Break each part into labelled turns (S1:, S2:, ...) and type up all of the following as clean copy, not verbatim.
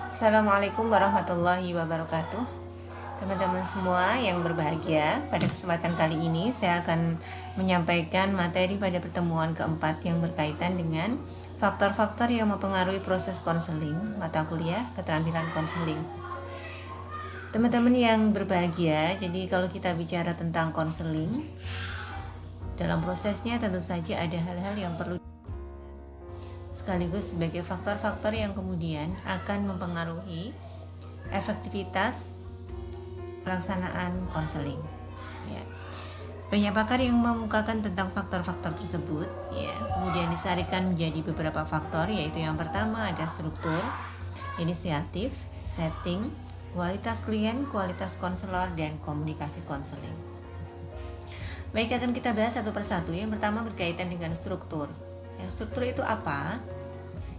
S1: Assalamualaikum warahmatullahi wabarakatuh. Teman-teman semua yang berbahagia, pada kesempatan kali ini saya akan menyampaikan materi pada pertemuan keempat yang berkaitan dengan faktor-faktor yang mempengaruhi proses konseling mata kuliah keterampilan konseling. Teman-teman yang berbahagia, jadi kalau kita bicara tentang konseling, dalam prosesnya tentu saja ada hal-hal yang perlu sekaligus sebagai faktor-faktor yang kemudian akan mempengaruhi efektivitas pelaksanaan konseling. Ya. Banyak pakar yang mengemukakan tentang faktor-faktor tersebut, ya, kemudian disarikan menjadi beberapa faktor, yaitu yang pertama ada struktur, inisiatif, setting, kualitas klien, kualitas konselor, dan komunikasi konseling. Baik, akan kita bahas satu persatu. Yang pertama berkaitan dengan struktur. Struktur itu apa?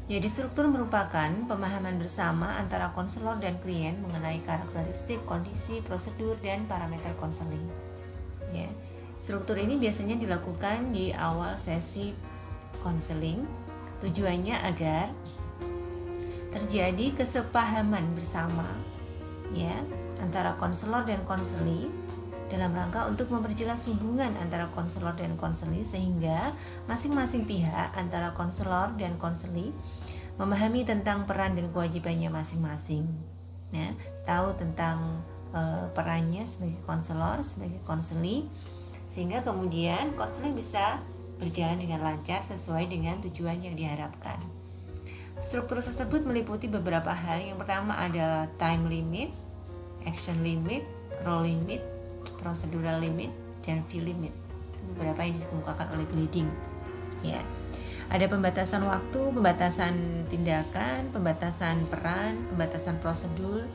S1: Jadi struktur merupakan pemahaman bersama antara konselor dan klien mengenai karakteristik, kondisi, prosedur, dan parameter konseling. Ya. Struktur ini biasanya dilakukan di awal sesi konseling. Tujuannya agar terjadi kesepahaman bersama, ya, antara konselor dan konseli dalam rangka untuk memperjelas hubungan antara konselor dan konseli, sehingga masing-masing pihak antara konselor dan konseli memahami tentang peran dan kewajibannya masing-masing. Nah, tahu tentang perannya sebagai konselor, sebagai konseli, sehingga kemudian konseling bisa berjalan dengan lancar sesuai dengan tujuan yang diharapkan. Struktur tersebut meliputi beberapa hal. Yang pertama ada time limit, action limit, role limit, procedural limit, dan fee limit. Beberapa yang dikemukakan oleh Glading. Ya. Ada pembatasan waktu, pembatasan tindakan, pembatasan peran, pembatasan prosedur,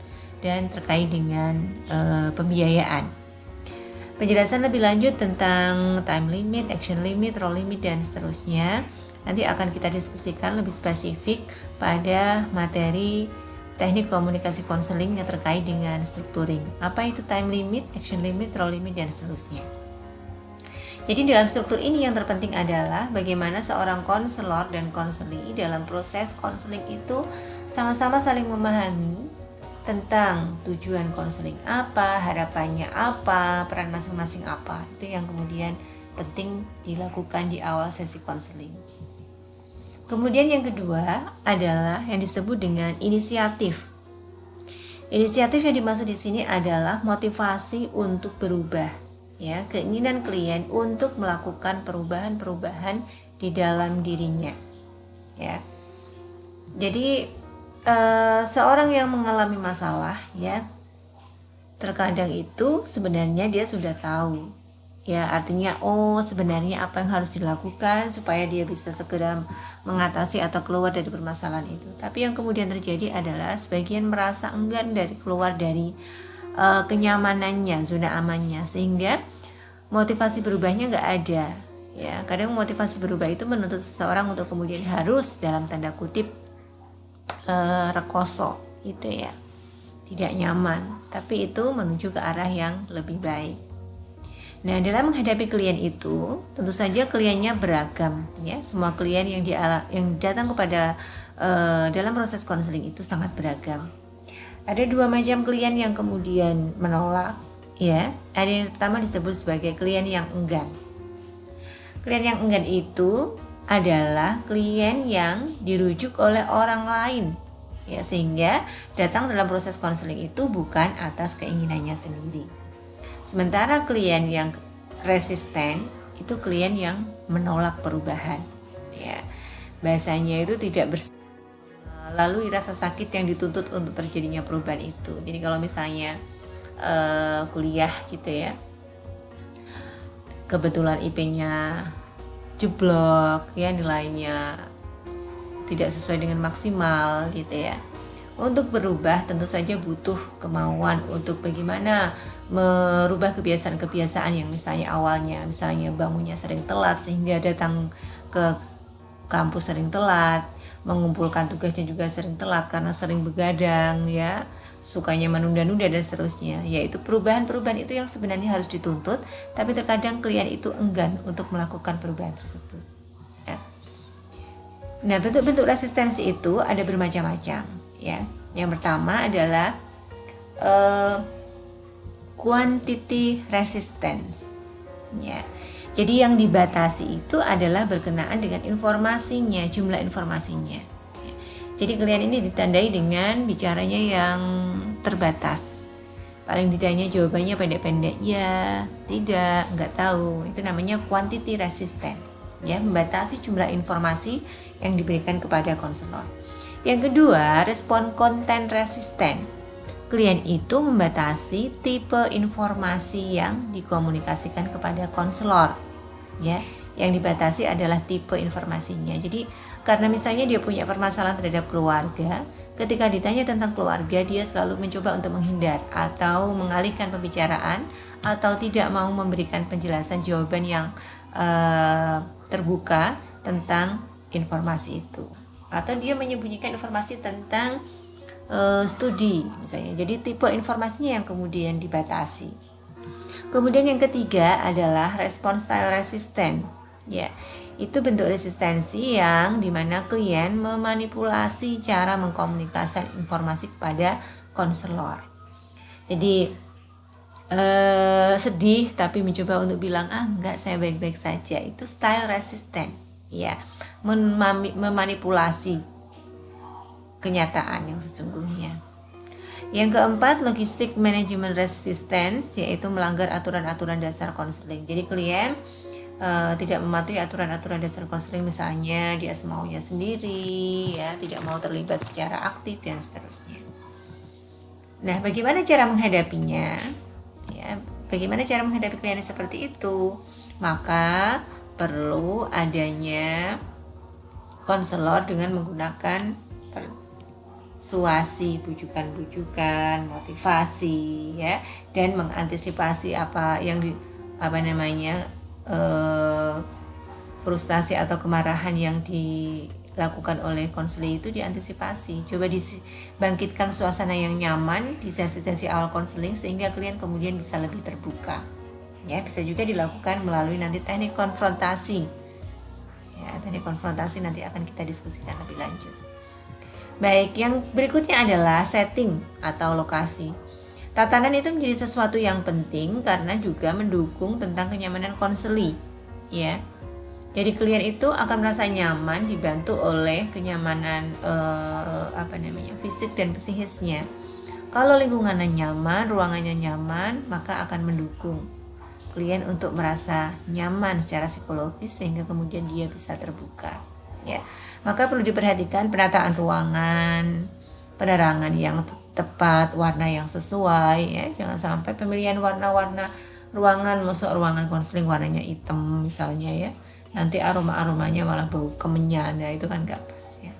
S1: dan terkait dengan pembiayaan. Penjelasan lebih lanjut tentang time limit, action limit, role limit, dan seterusnya nanti akan kita diskusikan lebih spesifik pada materi teknik komunikasi konseling yang terkait dengan strukturing. Apa itu time limit, action limit, role limit, dan seterusnya. Jadi dalam struktur ini yang terpenting adalah bagaimana seorang konselor dan konseli dalam proses konseling itu sama-sama saling memahami tentang tujuan konseling apa, harapannya apa, peran masing-masing apa. Itu yang kemudian penting dilakukan di awal sesi konseling. Kemudian yang kedua adalah yang disebut dengan inisiatif. Inisiatif yang dimaksud di sini adalah motivasi untuk berubah, ya, keinginan klien untuk melakukan perubahan-perubahan di dalam dirinya, ya. Jadi seorang yang mengalami masalah, ya, terkadang itu sebenarnya dia sudah tahu, ya, artinya sebenarnya apa yang harus dilakukan supaya dia bisa segera mengatasi atau keluar dari permasalahan itu. Tapi yang kemudian terjadi adalah sebagian merasa enggan dari keluar dari kenyamanannya, zona amannya, sehingga motivasi berubahnya nggak ada. Ya, kadang motivasi berubah itu menuntut seseorang untuk kemudian harus dalam tanda kutip rekoso, gitu ya, tidak nyaman. Tapi itu menuju ke arah yang lebih baik. Nah, dalam menghadapi klien itu, tentu saja kliennya beragam, ya. Semua klien yang datang kepada dalam proses konseling itu sangat beragam. Ada dua macam klien yang kemudian menolak, ya. Ada yang pertama disebut sebagai klien yang enggan. Klien yang enggan itu adalah klien yang dirujuk oleh orang lain, ya, sehingga datang dalam proses konseling itu bukan atas keinginannya sendiri. Sementara klien yang resisten itu klien yang menolak perubahan, ya. Bahasanya itu tidak lalu rasa sakit yang dituntut untuk terjadinya perubahan itu. Jadi kalau misalnya kuliah gitu ya, kebetulan IP-nya jeblok, ya, nilainya tidak sesuai dengan maksimal gitu ya. Untuk berubah tentu saja butuh kemauan untuk bagaimana merubah kebiasaan-kebiasaan yang misalnya awalnya bangunnya sering telat sehingga datang ke kampus sering telat, mengumpulkan tugasnya juga sering telat karena sering begadang, ya, sukanya menunda-nunda dan seterusnya. Yaitu perubahan-perubahan itu yang sebenarnya harus dituntut, tapi terkadang klien itu enggan untuk melakukan perubahan tersebut, ya. Nah, bentuk-bentuk resistensi itu ada bermacam-macam, ya. Yang pertama adalah quantity resistance. Ya. Jadi yang dibatasi itu adalah berkenaan dengan informasinya, jumlah informasinya. Jadi klien ini ditandai dengan bicaranya yang terbatas. Paling ditanya jawabannya pendek-pendek, ya, tidak, nggak tahu. Itu namanya quantity resistant. Ya, membatasi jumlah informasi yang diberikan kepada konselor. Yang kedua, respon content resistant. Klien itu membatasi tipe informasi yang dikomunikasikan kepada konselor. Ya, yang dibatasi adalah tipe informasinya. Jadi karena misalnya dia punya permasalahan terhadap keluarga, ketika ditanya tentang keluarga dia selalu mencoba untuk menghindar atau mengalihkan pembicaraan atau tidak mau memberikan penjelasan jawaban yang terbuka tentang informasi itu, atau dia menyembunyikan informasi tentang studi misalnya. Jadi tipe informasinya yang kemudian dibatasi. Kemudian yang ketiga adalah respon style resistant. Ya, itu bentuk resistensi yang dimana klien memanipulasi cara mengkomunikasikan informasi kepada konselor. Jadi sedih tapi mencoba untuk bilang enggak, saya baik-baik saja, itu style resistant. Ya, memanipulasi kenyataan yang sesungguhnya. Yang keempat, logistic management resistance, yaitu melanggar aturan-aturan dasar konseling. Jadi klien tidak mematuhi aturan-aturan dasar konseling, misalnya dia semaunya sendiri, ya, tidak mau terlibat secara aktif dan seterusnya. Nah, bagaimana cara menghadapinya? Ya, bagaimana cara menghadapi klien seperti itu? Maka perlu adanya konselor dengan menggunakan persuasi, bujukan-bujukan, motivasi, ya, dan mengantisipasi apa yang frustasi atau kemarahan yang dilakukan oleh konseling itu diantisipasi. Coba dibangkitkan suasana yang nyaman di sesi-sesi awal konseling sehingga klien kemudian bisa lebih terbuka. Ya, bisa juga dilakukan melalui nanti teknik konfrontasi. Ya, teknik konfrontasi nanti akan kita diskusikan lebih lanjut. Baik, yang berikutnya adalah setting atau lokasi. Tatanan itu menjadi sesuatu yang penting karena juga mendukung tentang kenyamanan konseli. Ya, jadi klien itu akan merasa nyaman dibantu oleh kenyamanan fisik dan psikisnya. Kalau lingkungannya nyaman, ruangannya nyaman, maka akan mendukung klien untuk merasa nyaman secara psikologis sehingga kemudian dia bisa terbuka. Ya, maka perlu diperhatikan penataan ruangan, penerangan yang tepat, warna yang sesuai, ya. Jangan sampai pemilihan warna-warna ruangan, masuk ruangan konseling warnanya hitam misalnya, ya. Nanti aromanya malah bau kemenyan, ya, itu kan gak pas, ya.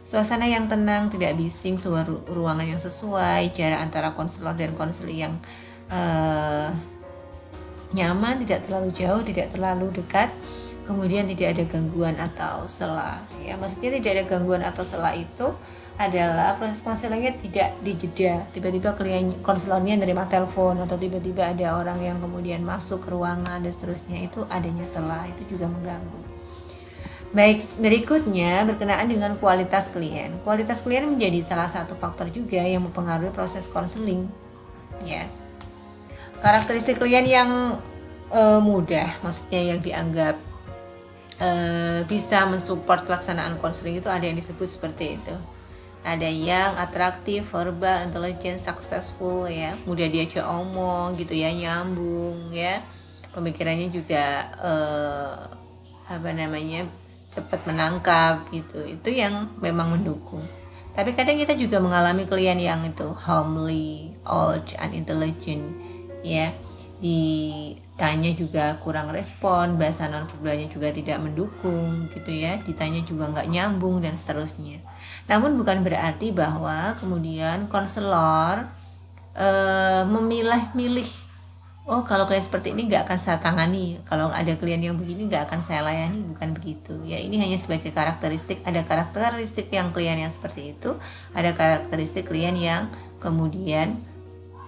S1: Suasana yang tenang, tidak bising, ruangan yang sesuai, jarak antara konselor dan konseli yang nyaman, tidak terlalu jauh, tidak terlalu dekat. Kemudian tidak ada gangguan atau sela. Ya, maksudnya tidak ada gangguan atau sela itu adalah proses konselingnya tidak dijeda. Tiba-tiba klien konselornya menerima telepon atau tiba-tiba ada orang yang kemudian masuk ke ruangan dan seterusnya, itu adanya sela, itu juga mengganggu. Baik, berikutnya berkenaan dengan kualitas klien. Kualitas klien menjadi salah satu faktor juga yang mempengaruhi proses konseling. Ya. Karakteristik klien yang mudah, maksudnya yang dianggap bisa mensupport pelaksanaan konseling itu ada yang disebut seperti itu. Ada yang atraktif, verbal, intelligent, successful, ya, mudah diajak omong gitu, ya, nyambung, ya, pemikirannya juga cepat menangkap gitu. Itu yang memang mendukung. Tapi kadang kita juga mengalami klien yang itu homely, old, unintelligent, ya, ditanya juga kurang respon, bahasa nonverbalnya juga tidak mendukung gitu, ya, ditanya juga nggak nyambung dan seterusnya. Namun bukan berarti bahwa kemudian konselor memilah-milih, oh kalau klien seperti ini nggak akan saya tangani, kalau ada klien yang begini nggak akan saya layani, bukan begitu, ya. Ini hanya sebagai karakteristik. Ada karakteristik yang klien yang seperti itu, ada karakteristik klien yang kemudian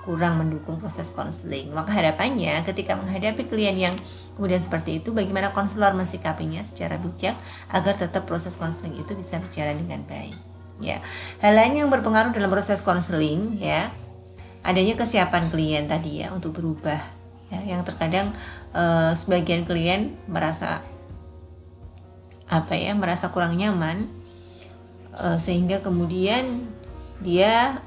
S1: kurang mendukung proses konseling. Maka harapannya ketika menghadapi klien yang kemudian seperti itu, bagaimana konselor mensikapinya secara bijak agar tetap proses konseling itu bisa berjalan dengan baik. Ya, hal lain yang berpengaruh dalam proses konseling ya, adanya kesiapan klien tadi ya untuk berubah. Ya, yang terkadang sebagian klien merasa merasa kurang nyaman, sehingga kemudian dia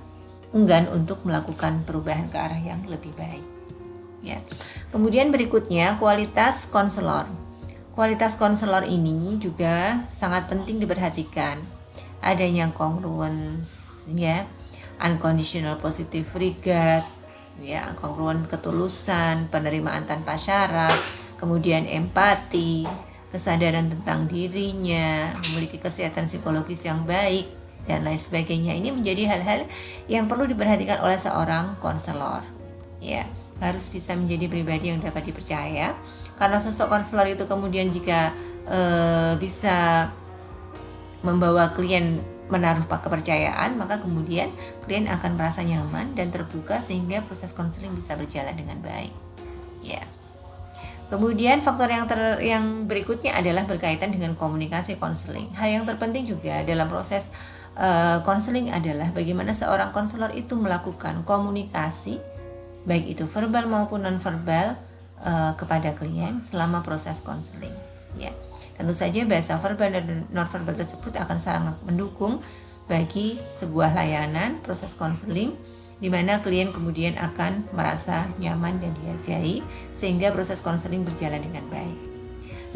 S1: enggan untuk melakukan perubahan ke arah yang lebih baik. Ya. Kemudian berikutnya kualitas konselor. Kualitas konselor ini juga sangat penting diperhatikan. Adanya congruence, ya, unconditional positive regard, ya, congruent ketulusan, penerimaan tanpa syarat, kemudian empati, kesadaran tentang dirinya, memiliki kesehatan psikologis yang baik, dan lain sebagainya. Ini menjadi hal-hal yang perlu diperhatikan oleh seorang konselor. Ya, harus bisa menjadi pribadi yang dapat dipercaya. Karena sosok konselor itu kemudian jika bisa membawa klien menaruh kepercayaan, maka kemudian klien akan merasa nyaman dan terbuka sehingga proses konseling bisa berjalan dengan baik. Ya. Kemudian faktor yang berikutnya adalah berkaitan dengan komunikasi konseling. Hal yang terpenting juga dalam proses konseling adalah bagaimana seorang konselor itu melakukan komunikasi, baik itu verbal maupun non-verbal, kepada klien selama proses konseling. Ya, tentu saja bahasa verbal dan non-verbal tersebut akan sangat mendukung bagi sebuah layanan proses konseling, di mana klien kemudian akan merasa nyaman dan dihargai sehingga proses konseling berjalan dengan baik.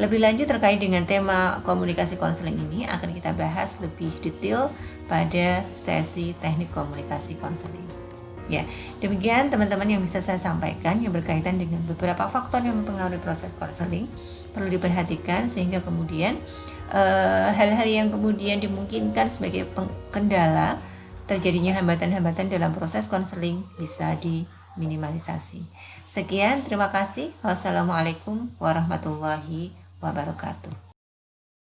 S1: Lebih lanjut terkait dengan tema komunikasi konseling ini akan kita bahas lebih detail pada sesi teknik komunikasi konseling. Ya, demikian teman-teman yang bisa saya sampaikan yang berkaitan dengan beberapa faktor yang mempengaruhi proses konseling perlu diperhatikan sehingga kemudian hal-hal yang kemudian dimungkinkan sebagai kendala terjadinya hambatan-hambatan dalam proses konseling bisa diminimalisasi. Sekian, terima kasih. Wassalamualaikum warahmatullahi wabarakatuh.